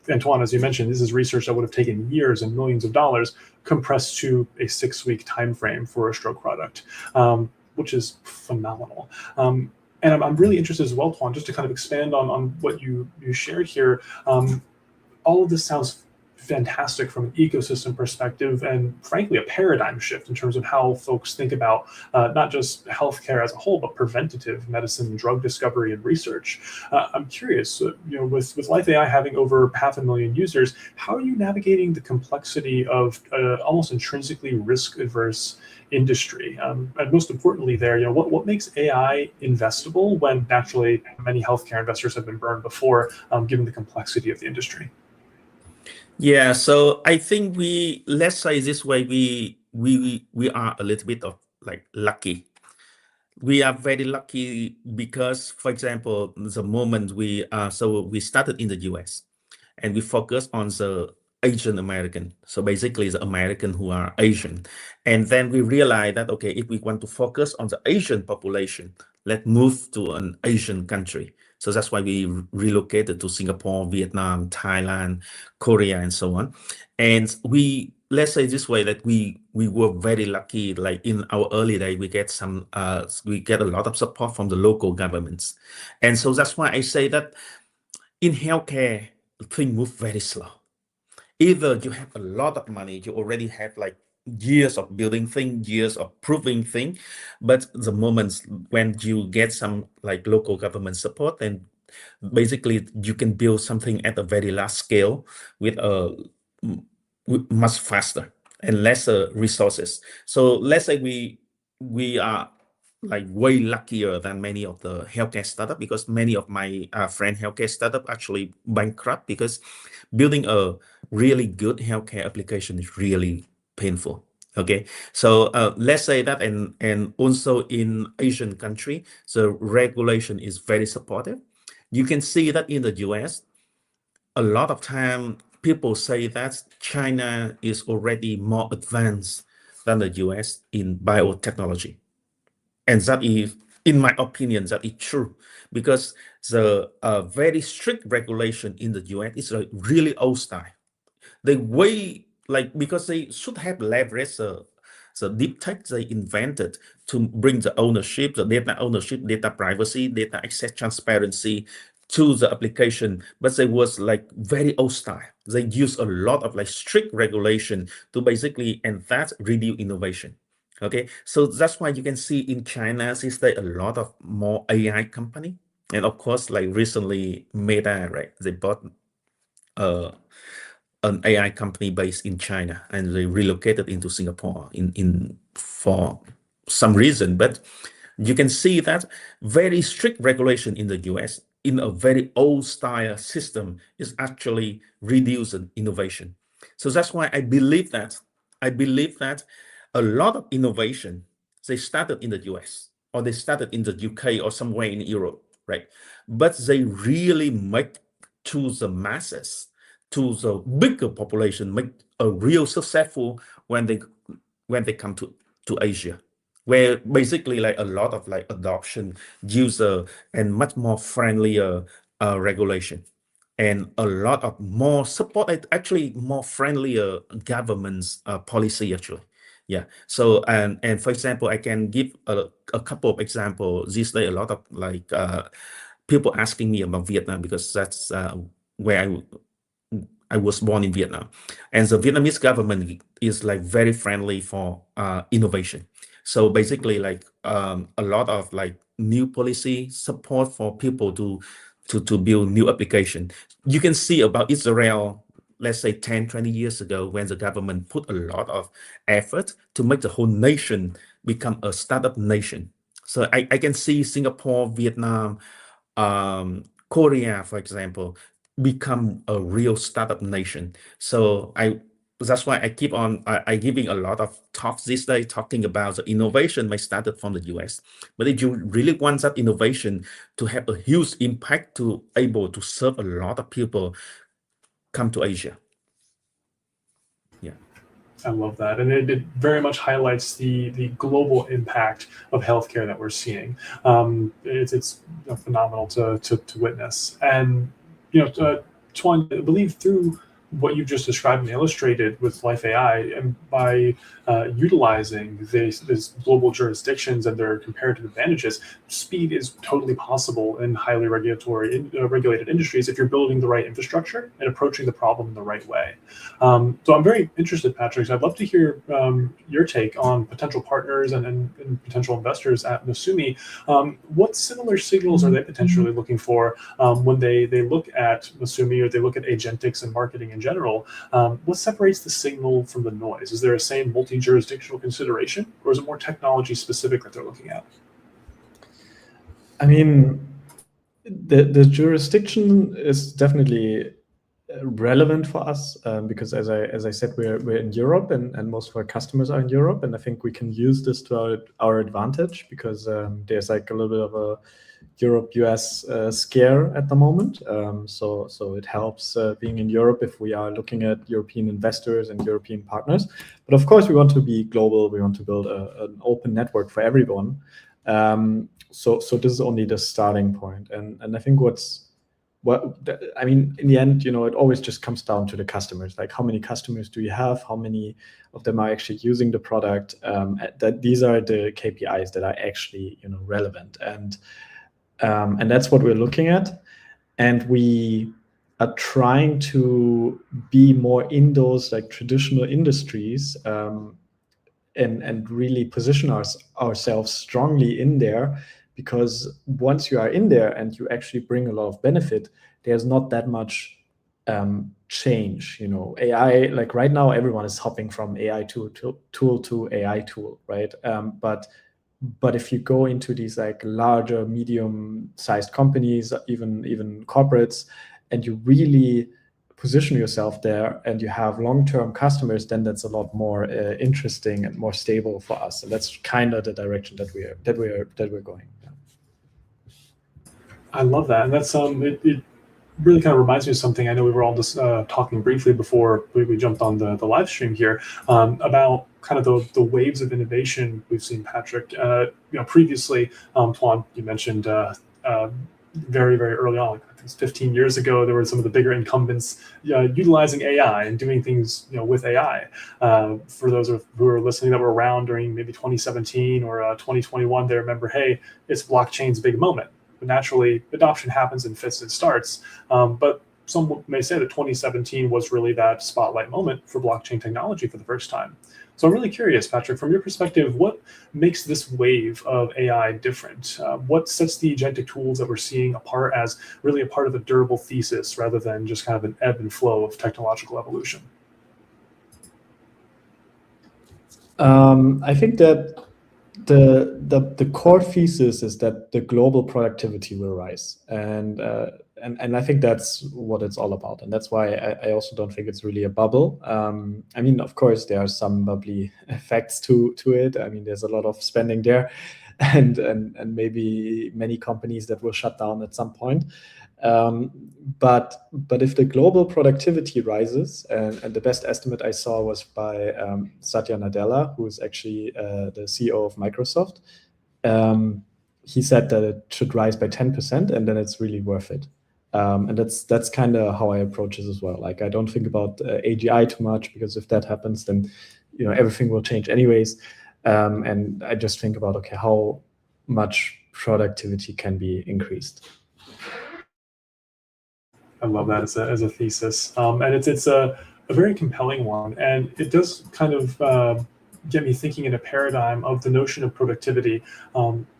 And Tuan, as you mentioned, this is research that would have taken years and millions of dollars compressed to a 6-week time frame for a stroke product, which is phenomenal. And I'm really interested as well, Tuan, just to kind of expand on what you shared here. All of this sounds fantastic from an ecosystem perspective, and frankly, a paradigm shift in terms of how folks think about not just healthcare as a whole, but preventative medicine, drug discovery, and research. I'm curious, with Life AI having over 500,000 users, how are you navigating the complexity of almost intrinsically risk-averse industry? And most importantly there, what makes AI investable when naturally many healthcare investors have been burned before, given the complexity of the industry? Yeah, so I think let's say this way, we are a little bit of like lucky. We are very lucky because, for example, the moment we started in the US and we focus on the Asian American. So basically the American who are Asian. And then we realized that, okay, if we want to focus on the Asian population, let's move to an Asian country. So that's why we relocated to Singapore, Vietnam, Thailand, Korea, and so on. And let's say this way, that we were very lucky. Like in our early day, we get a lot of support from the local governments. And so that's why I say that in healthcare, things move very slow. Either you have a lot of money, you already have like years of building things, years of proving things, but the moments when you get some like local government support, then basically you can build something at a very large scale with much faster and lesser resources. So let's say we are like way luckier than many of the healthcare startup, because many of my friend healthcare startup actually bankrupt because building a really good healthcare application is really painful. Okay, so let's say that, and also in Asian country, the regulation is very supportive. You can see that in the US, a lot of time people say that China is already more advanced than the US in biotechnology. And that is, in my opinion, that is true, because the very strict regulation in the US is a really old style. They way like, because they should have leveraged the deep tech they invented to bring the ownership, the data ownership, data privacy, data access transparency to the application, but they was like very old style. They use a lot of like strict regulation to basically, and that reduce innovation. Okay, so that's why you can see in China is there a lot of more AI company, and of course, like recently Meta, right? They bought an AI company based in China, and they relocated into Singapore in for some reason. But you can see that very strict regulation in the US in a very old style system is actually reducing innovation. So that's why I believe that a lot of innovation, they started in the US or they started in the UK or somewhere in Europe, right? But they really make to the masses, to the bigger population, make a real successful when they come to Asia, where basically like a lot of like adoption, user, and much more friendlier regulation, and a lot of more support, actually more friendlier government's policy actually. Yeah. So and for example, I can give a couple of examples. These days, a lot of like people asking me about Vietnam, because that's where I was born in Vietnam, and the Vietnamese government is like very friendly for innovation. So basically, like a lot of like new policy support for people to build new application. You can see about Israel, let's say 10, 20 years ago, when the government put a lot of effort to make the whole nation become a startup nation. So I can see Singapore, Vietnam, Korea, for example, become a real startup nation. So that's why I keep on I giving a lot of talks this day talking about the innovation may started from the US. But if you really want that innovation to have a huge impact, to able to serve a lot of people, come to Asia. Yeah. I love that, and it very much highlights the global impact of healthcare that we're seeing. It's phenomenal to witness, and Tuan, I believe through what you've just described and illustrated with Life AI, and by utilizing these global jurisdictions and their comparative advantages, speed is totally possible in highly regulated industries if you're building the right infrastructure and approaching the problem in the right way. So I'm very interested, Patrick. I'd love to hear your take on potential partners and potential investors at Masumi. What similar signals are they potentially looking for when they look at Masumi, or they look at agentics and marketing in general? What separates the signal from the noise? Is there a same multi-jurisdictional consideration, or is it more technology specific that they're looking at? I mean, the jurisdiction is definitely relevant for us, because as I said, we're in Europe, and most of our customers are in Europe, and I think we can use this to our advantage, because there's like a little bit of a Europe-US scare at the moment. So it helps being in Europe if we are looking at European investors and European partners. But of course, we want to be global. We want to build an open network for everyone. So this is only the starting point. And I think I mean, in the end, it always just comes down to the customers. Like, how many customers do you have? How many of them are actually using the product? That these are the KPIs that are actually, relevant. And that's what we're looking at. And we are trying to be more in those like traditional industries, and really position ourselves strongly in there, because once you are in there and you actually bring a lot of benefit, there's not that much change. AI, like right now, everyone is hopping from AI tool to AI tool, right? But if you go into these like larger, medium-sized companies, even corporates, and you really position yourself there and you have long-term customers, then that's a lot more interesting and more stable for us. And that's kind of the direction that we're going. Yeah. I love that, and that's it really kind of reminds me of something. I know we were all just talking briefly before we jumped on the live stream here, about kind of the waves of innovation we've seen, Patrick. Previously, Tuan, you mentioned very, very early on, I think it's 15 years ago, there were some of the bigger incumbents utilizing AI and doing things with AI. For those who are listening that were around during maybe 2017 or 2021, they remember, hey, it's blockchain's big moment. But naturally, adoption happens in fits and starts. But some may say that 2017 was really that spotlight moment for blockchain technology for the first time. So I'm really curious, Patrick, from your perspective, what makes this wave of AI different? What sets the agentic tools that we're seeing apart as really a part of a durable thesis rather than just kind of an ebb and flow of technological evolution? I think that the core thesis is that the global productivity will rise, and I think that's what it's all about, and that's why I also don't think it's really a bubble. I mean, of course, there are some bubbly effects to it. I mean, there's a lot of spending there, and maybe many companies that will shut down at some point. But if the global productivity rises, and the best estimate I saw was by Satya Nadella, who is actually the CEO of Microsoft, he said that it should rise by 10%, and then it's really worth it. And that's kind of how I approach this as well. Like, I don't think about AGI too much, because if that happens, then everything will change anyways. And I just think about, okay, how much productivity can be increased. I love that as a thesis, and it's a very compelling one, and it does kind of get me thinking in a paradigm of the notion of productivity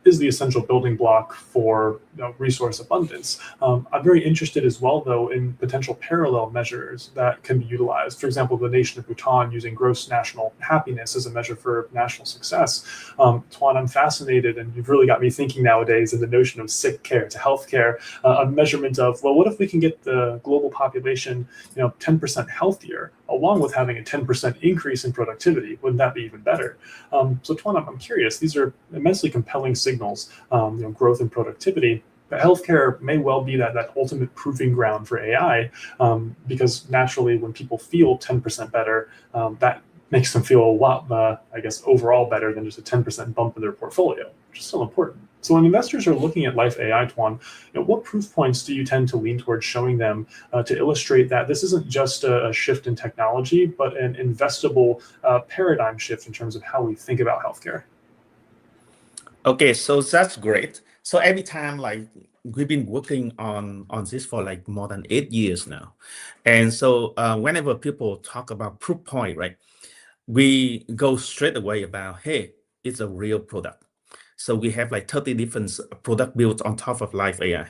is the essential building block for resource abundance. I'm very interested as well, though, in potential parallel measures that can be utilized. For example, the nation of Bhutan using gross national happiness as a measure for national success. Tuan, I'm fascinated, and you've really got me thinking nowadays in the notion of sick care to healthcare, a measurement of, well, what if we can get the global population 10% healthier, along with having a 10% increase in productivity? Wouldn't that be even better? So Tuan, I'm curious, these are immensely compelling signals, growth and productivity. But healthcare may well be that ultimate proving ground for AI, because naturally when people feel 10% better, that makes them feel a lot, I guess, overall better than just a 10% bump in their portfolio, which is still important. So when investors are looking at Life AI, Tuan, what proof points do you tend to lean towards showing them to illustrate that this isn't just a shift in technology, but an investable paradigm shift in terms of how we think about healthcare? Okay, so that's great. So every time, like, we've been working on this for like more than 8 years now, and so whenever people talk about proof point, right, we go straight away about, hey, it's a real product. So we have like 30 different product built on top of Life AI.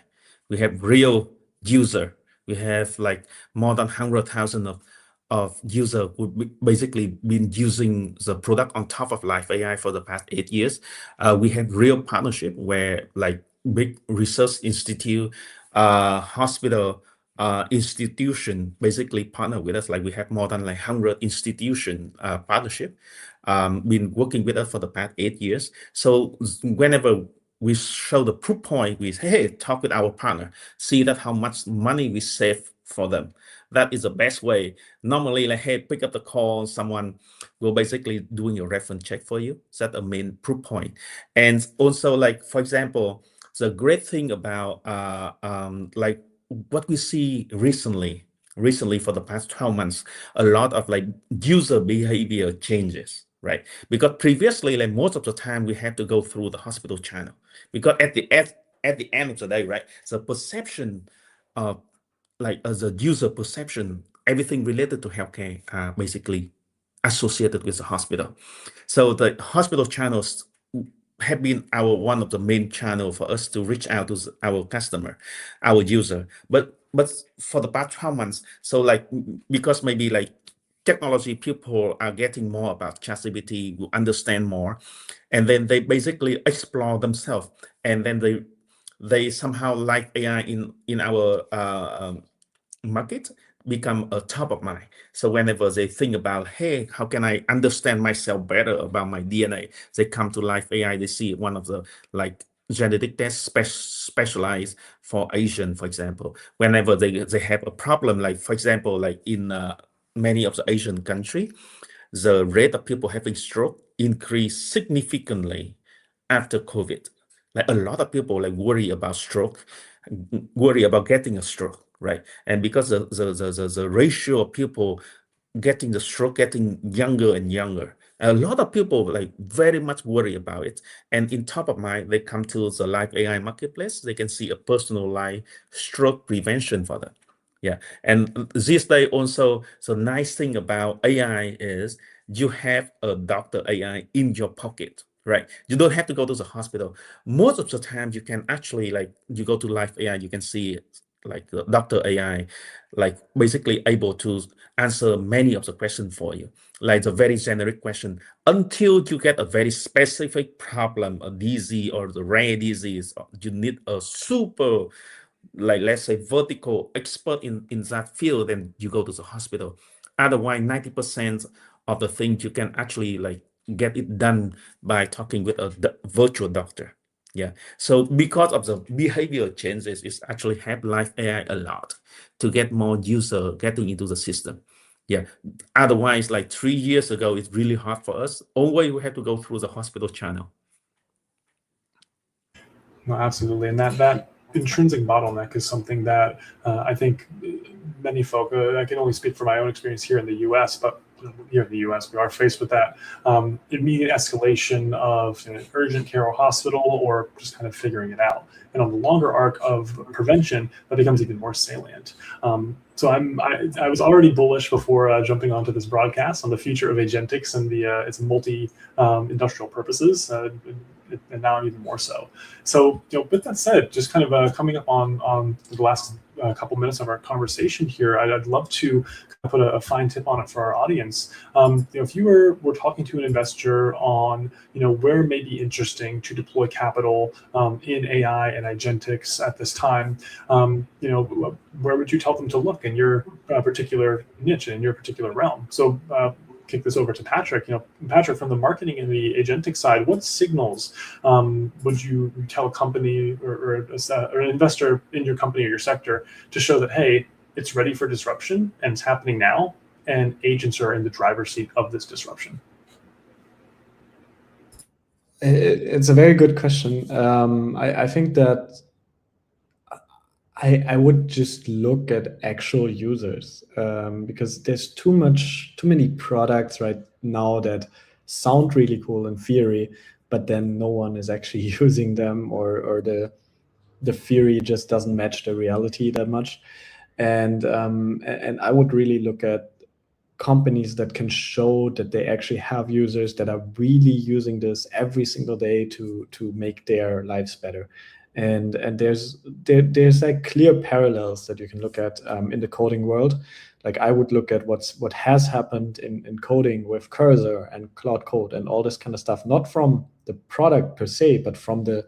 We have real user. We have like more than 100,000 of user who basically been using the product on top of Life AI for the past 8 years. We have real partnership where like big research institute, hospital, institution basically partner with us. Like we have more than like 100 institution partnership been working with us for the past 8 years. So whenever we show the proof point, we say, hey, talk with our partner, see that how much money we save for them. That is the best way. Normally, like, hey, pick up the call, someone will basically doing your reference check for you. That's a main proof point. And also, like, for example, the great thing about like what we see recently for the past 12 months, a lot of like user behavior changes, right? Because previously, like most of the time we had to go through the hospital channel, because at the end of the day, right, the perception of like as a user perception, everything related to healthcare are basically associated with the hospital. So the hospital channels have been our one of the main channel for us to reach out to our customer, our user. But for the past 12 months, so like because maybe like technology people are getting more about ChatGPT, will understand more, and then they basically explore themselves, and then they somehow like AI in our market become a top of mind. So whenever they think about, hey, how can I understand myself better about my DNA, they come to Life AI. They see one of the like genetic tests specialized for Asian, for example. Whenever they have a problem, like for example, like in many of the Asian country, the rate of people having stroke increased significantly after COVID. Like a lot of people like worry about stroke, worry about getting a stroke, right? And because the ratio of people getting the stroke getting younger and younger, a lot of people like very much worry about it. And in top of mind, they come to the Life AI marketplace, they can see a personalized stroke prevention for them. Yeah. And this day also, the nice thing about AI is you have a doctor AI in your pocket, right? You don't have to go to the hospital. Most of the time you can actually like you go to Life AI, you can see like the doctor AI, like basically able to answer many of the questions for you, like the very generic question, until you get a very specific problem, a disease or the rare disease. You need a super, like let's say vertical expert in that field, then you go to the hospital. Otherwise 90% of the things you can actually like get it done by talking with a virtual doctor. Yeah. So because of the behavior changes, it's actually help Life AI a lot to get more user getting into the system. Yeah. Otherwise, like 3 years ago, it's really hard for us. Always we have to go through the hospital channel. No, absolutely, and that intrinsic bottleneck is something that I think many folk. I can only speak for my own experience here in the U.S., but here in the U.S. we are faced with that immediate escalation of urgent care or hospital, or just kind of figuring it out. And on the longer arc of prevention, that becomes even more salient. So I was already bullish before jumping onto this broadcast on the future of agentics and its multi industrial purposes. And now even more so. So, with that said, just kind of coming up on the last couple minutes of our conversation here, I'd love to put a fine tip on it for our audience. If you were talking to an investor on, where it may be interesting to deploy capital in AI and agentics at this time, where would you tell them to look in your particular niche, in your particular realm? So, kick this over to Patrick. Patrick, from the marketing and the agentic side, what signals would you tell a company or an investor in your company or your sector to show that, hey, it's ready for disruption and it's happening now, and agents are in the driver's seat of this disruption? It's a very good question. I think that I would just look at actual users, because there's too many products right now that sound really cool in theory, but then no one is actually using them, or the theory just doesn't match the reality that much. And I would really look at companies that can show that they actually have users that are really using this every single day to make their lives better. And there's like clear parallels that you can look at in the coding world. Like I would look at what has happened in coding with Cursor and Cloud Code and all this kind of stuff, not from the product per se, but from the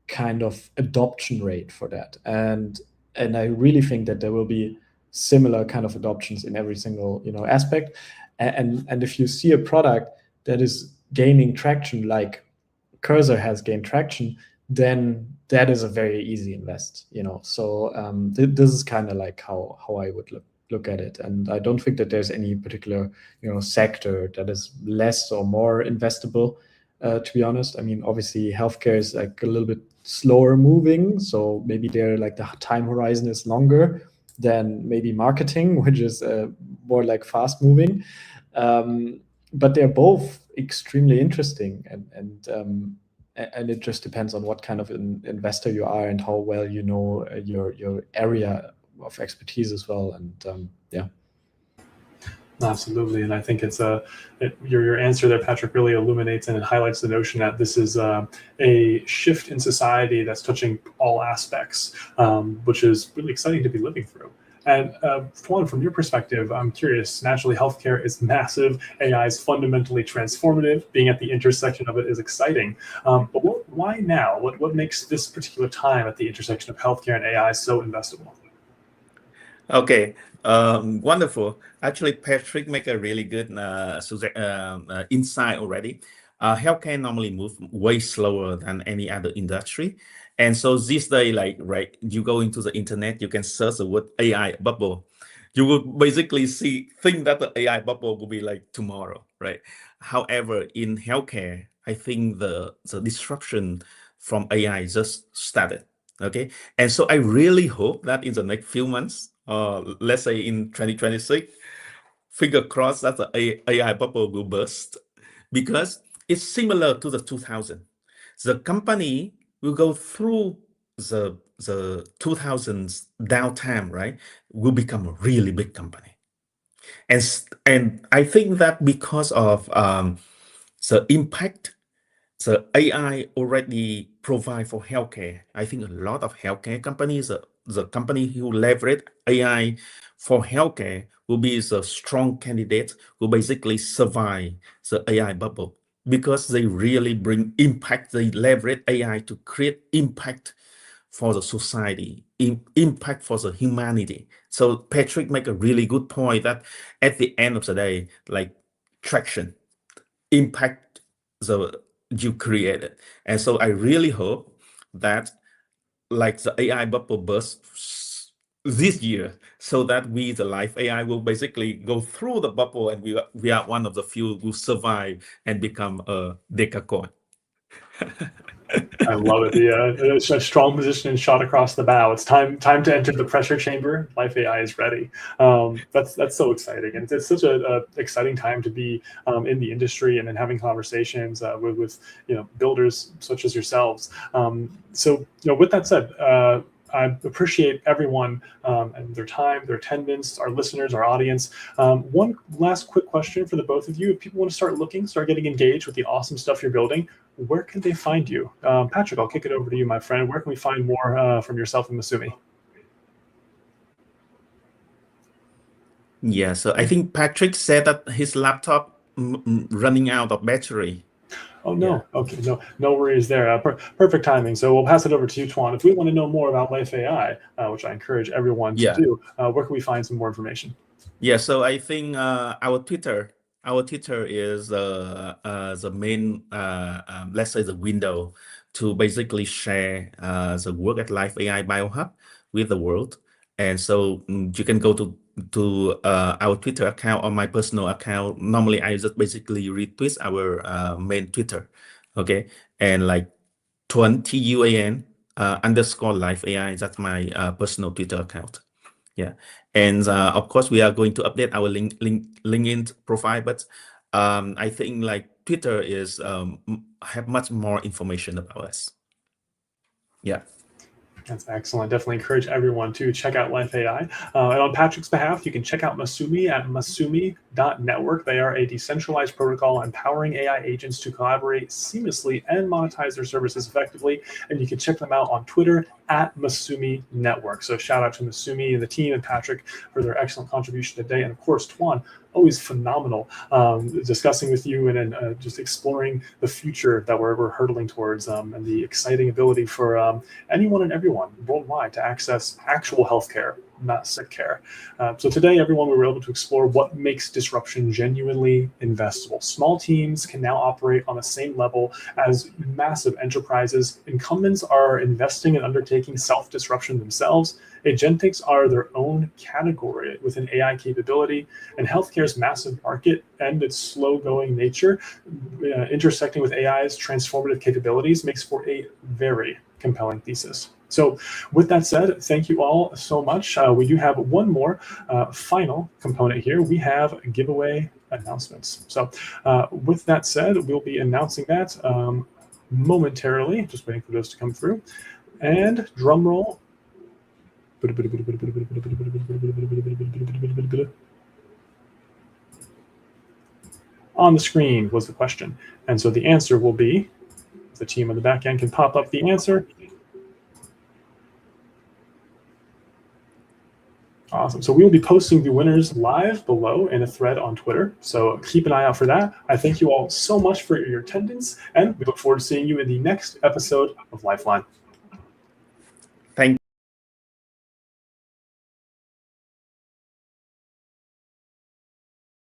kind of adoption rate for that. And I really think that there will be similar kind of adoptions in every single aspect. And if you see a product that is gaining traction, like Cursor has gained traction, then that is a very easy invest. So this is kind of like how I would look at it. And I don't think that there's any particular sector that is less or more investable. To be honest, I mean, obviously healthcare is like a little bit slower moving, so maybe there like the time horizon is longer than maybe marketing, which is more like fast moving. But they're both extremely interesting, and it just depends on what kind of investor you are and how well you know your area of expertise as well. And yeah. Absolutely, and I think it's your answer there, Patrick, really illuminates and it highlights the notion that this is a shift in society that's touching all aspects, which is really exciting to be living through. And Tuan, from your perspective, I'm curious. Naturally, healthcare is massive. AI is fundamentally transformative. Being at the intersection of it is exciting. But why now? What makes this particular time at the intersection of healthcare and AI so investable? Okay, wonderful. Actually, Patrick make a really good insight already. Healthcare normally move way slower than any other industry. And so this day, like, right, you go into the internet, you can search the word AI bubble. You will basically think that the AI bubble will be like tomorrow, right? However, in healthcare, I think the disruption from AI just started. Okay, and so I really hope that in the next few months, let's say in 2026, finger crossed that the AI bubble will burst, because it's similar to the 2000. The company will go through the 2000s downtime, right? Will become a really big company, and I think that because of the impact the AI already provide for healthcare. I think a lot of healthcare companies, the company who leverage AI for healthcare will be the strong candidate who basically survive the AI bubble, because they really bring impact. They leverage AI to create impact for the society, impact for the humanity. So Patrick make a really good point that at the end of the day, like traction, impact you created. And so I really hope that like the AI bubble bursts this year, so that we, the Life AI, will basically go through the bubble, and we are one of the few who survive and become a decacorn. I love it. A strong position and shot across the bow. It's time to enter the pressure chamber. Life AI is ready. That's so exciting, and it's such a exciting time to be in the industry and then having conversations with builders such as yourselves. So with that said, I appreciate everyone and their time, their attendance, our listeners, our audience. One last quick question for the both of you. If people want to start getting engaged with the awesome stuff you're building, where can they find you? Patrick, I'll kick it over to you, my friend. Where can we find more from yourself and Masumi? Yeah, so I think Patrick said that his laptop running out of battery. Oh, no. Yeah. Okay. No worries there. Perfect timing. So we'll pass it over to you, Tuan. If we want to know more about Life AI, which I encourage everyone to do, where can we find some more information? Yeah, so I think our Twitter is the main, let's say, the window to basically share the work at Life AI BioHub with the world. And so you can go to our Twitter account or my personal account. Normally, I just basically retweet our main Twitter. Okay, and like Tuan Tuan underscore Life AI. That's my personal Twitter account. Yeah, and of course we are going to update our LinkedIn profile, but I think like Twitter is have much more information about us. Yeah. That's excellent. Definitely encourage everyone to check out Life AI. And on Patrick's behalf, you can check out Masumi at masumi.network. They are a decentralized protocol empowering AI agents to collaborate seamlessly and monetize their services effectively. And you can check them out on Twitter at Masumi Network. So shout out to Masumi and the team and Patrick for their excellent contribution today. And of course, Tuan, always phenomenal discussing with you and just exploring the future that we're hurtling towards and the exciting ability for anyone and everyone worldwide to access actual healthcare, not sick care. So today, everyone, we were able to explore what makes disruption genuinely investable. Small teams can now operate on the same level as massive enterprises. Incumbents are investing and undertaking self-disruption themselves. Agentics are their own category with an AI capability, and healthcare's massive market and its slow-going nature intersecting with AI's transformative capabilities makes for a very compelling thesis. So with that said, thank you all so much. We do have one more final component here. We have giveaway announcements. So with that said, we'll be announcing that momentarily. Just waiting for those to come through. And drum roll. On the screen was the question. And so the answer will be, if the team on the back end can pop up the answer. Awesome. So we will be posting the winners live below in a thread on Twitter. So keep an eye out for that. I thank you all so much for your attendance, and we look forward to seeing you in the next episode of Lifeline.